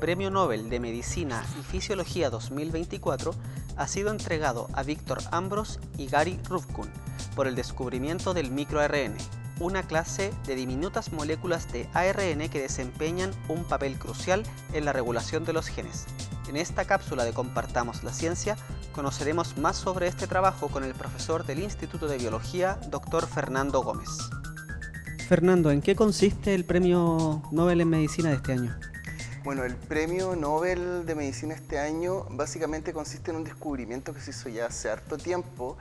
Premio Nobel de Medicina y Fisiología 2024 ha sido entregado a Víctor Ambros y Gary Ruvkun por el descubrimiento del microARN, una clase de diminutas moléculas de ARN que desempeñan un papel crucial en la regulación de los genes. En esta cápsula de Compartamos la Ciencia conoceremos más sobre este trabajo con el profesor del Instituto de Biología, Dr. Fernando Gómez. Fernando, ¿en qué consiste el Premio Nobel en Medicina de este año? Bueno, el Premio Nobel de Medicina este año básicamente consiste en un descubrimiento que se hizo ya hace harto tiempo,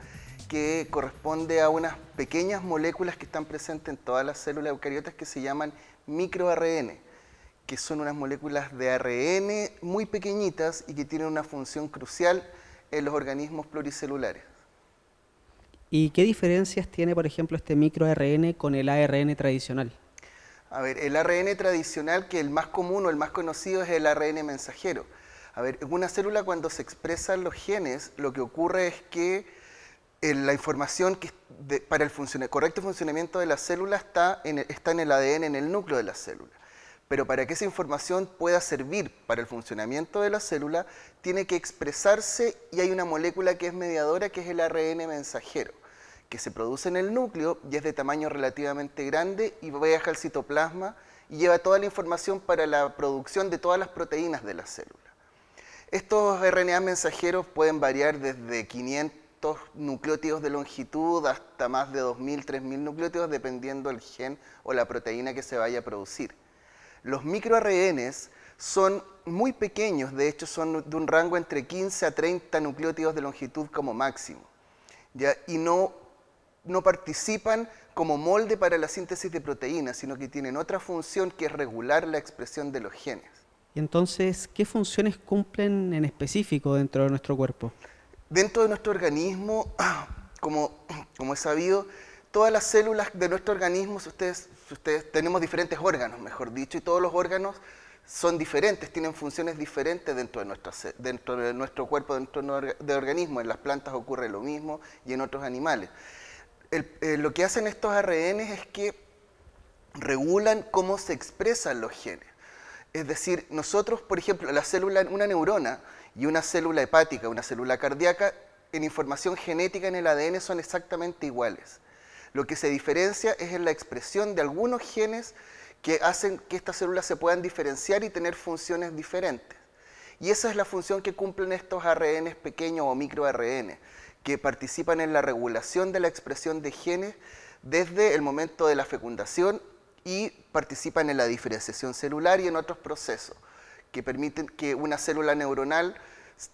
que corresponde a unas pequeñas moléculas que están presentes en todas las células eucariotas que se llaman microARN, que son unas moléculas de ARN muy pequeñitas y que tienen una función crucial en los organismos pluricelulares. ¿Y qué diferencias tiene, por ejemplo, este microARN con el ARN tradicional? A ver, el ARN tradicional, que el más común o el más conocido, es el ARN mensajero. A ver, en una célula cuando se expresan los genes, lo que ocurre es que la información para el correcto funcionamiento de la célula está en el ADN, en el núcleo de la célula. Pero para que esa información pueda servir para el funcionamiento de la célula, tiene que expresarse y hay una molécula que es mediadora, que es el ARN mensajero, que se produce en el núcleo y es de tamaño relativamente grande y viaja al citoplasma y lleva toda la información para la producción de todas las proteínas de la célula. Estos RNA mensajeros pueden variar desde 500 nucleótidos de longitud hasta más de 2.000, 3.000 nucleótidos, dependiendo del gen o la proteína que se vaya a producir. Los microARNs son muy pequeños, de hecho son de un rango entre 15 a 30 nucleótidos de longitud como máximo, ¿ya? Y no participan como molde para la síntesis de proteínas, sino que tienen otra función, que es regular la expresión de los genes. Y entonces, ¿qué funciones cumplen en específico dentro de nuestro cuerpo? Dentro de nuestro organismo, como es sabido, todas las células de nuestro organismo, ustedes tenemos diferentes órganos, mejor dicho, y todos los órganos son diferentes, tienen funciones diferentes dentro de nuestro cuerpo, dentro del organismo. En las plantas ocurre lo mismo y en otros animales. Lo que hacen estos ARNs es que regulan cómo se expresan los genes. Es decir, nosotros, por ejemplo, una neurona y una célula hepática, una célula cardíaca, en información genética en el ADN son exactamente iguales. Lo que se diferencia es en la expresión de algunos genes que hacen que estas células se puedan diferenciar y tener funciones diferentes. Y esa es la función que cumplen estos ARNs pequeños o microARN, que participan en la regulación de la expresión de genes desde el momento de la fecundación y participan en la diferenciación celular y en otros procesos que permiten que una célula neuronal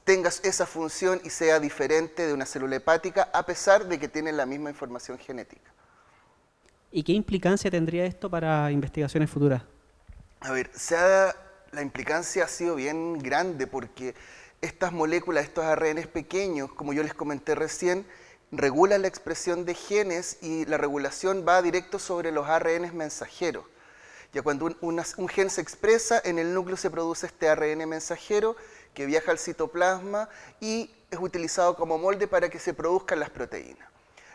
tenga esa función y sea diferente de una célula hepática, a pesar de que tienen la misma información genética. ¿Y qué implicancia tendría esto para investigaciones futuras? A ver, la implicancia ha sido bien grande, porque estas moléculas, estos ARNs pequeños, como yo les comenté recién, regulan la expresión de genes y la regulación va directo sobre los ARNs mensajeros. Ya cuando un gen se expresa, en el núcleo se produce este ARN mensajero que viaja al citoplasma y es utilizado como molde para que se produzcan las proteínas.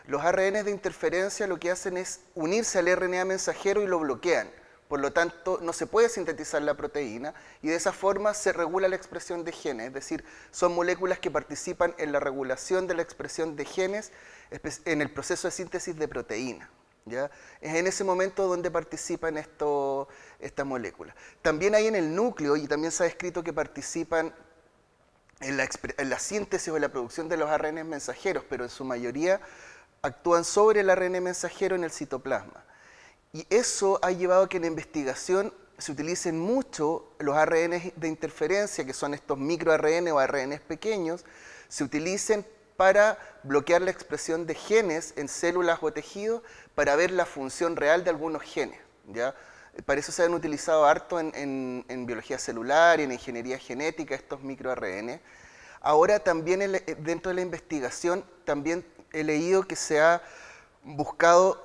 Los ARNs de interferencia lo que hacen es unirse al RNA mensajero y lo bloquean. Por lo tanto, no se puede sintetizar la proteína y de esa forma se regula la expresión de genes. Es decir, son moléculas que participan en la regulación de la expresión de genes en el proceso de síntesis de proteína, ¿ya? Es en ese momento donde participan estas moléculas. También hay en el núcleo, y también se ha descrito que participan en la síntesis o en la producción de los ARNs mensajeros, pero en su mayoría actúan sobre el ARN mensajero en el citoplasma. Y eso ha llevado a que en la investigación se utilicen mucho los ARNs de interferencia, que son estos microARN o ARNs pequeños, se utilicen para bloquear la expresión de genes en células o tejidos para ver la función real de algunos genes, ¿ya? Para eso se han utilizado harto en biología celular y en ingeniería genética estos microARN. Ahora también dentro de la investigación también he leído que se ha buscado,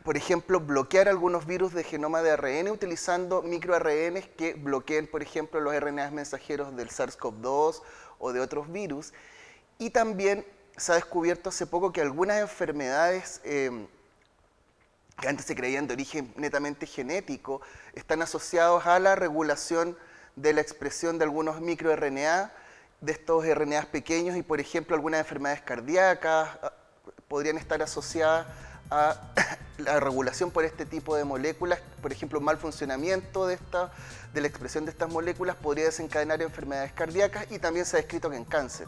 por ejemplo, bloquear algunos virus de genoma de ARN utilizando microARNs que bloqueen, por ejemplo, los RNAs mensajeros del SARS-CoV-2 o de otros virus. Y también se ha descubierto hace poco que algunas enfermedades que antes se creían de origen netamente genético están asociados a la regulación de la expresión de algunos microRNA, de estos RNAs pequeños, y por ejemplo algunas enfermedades cardíacas podrían estar asociadas a la regulación por este tipo de moléculas. Por ejemplo, un mal funcionamiento de la expresión de estas moléculas podría desencadenar enfermedades cardíacas, y también se ha descrito que en cáncer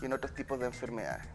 y en otros tipos de enfermedades.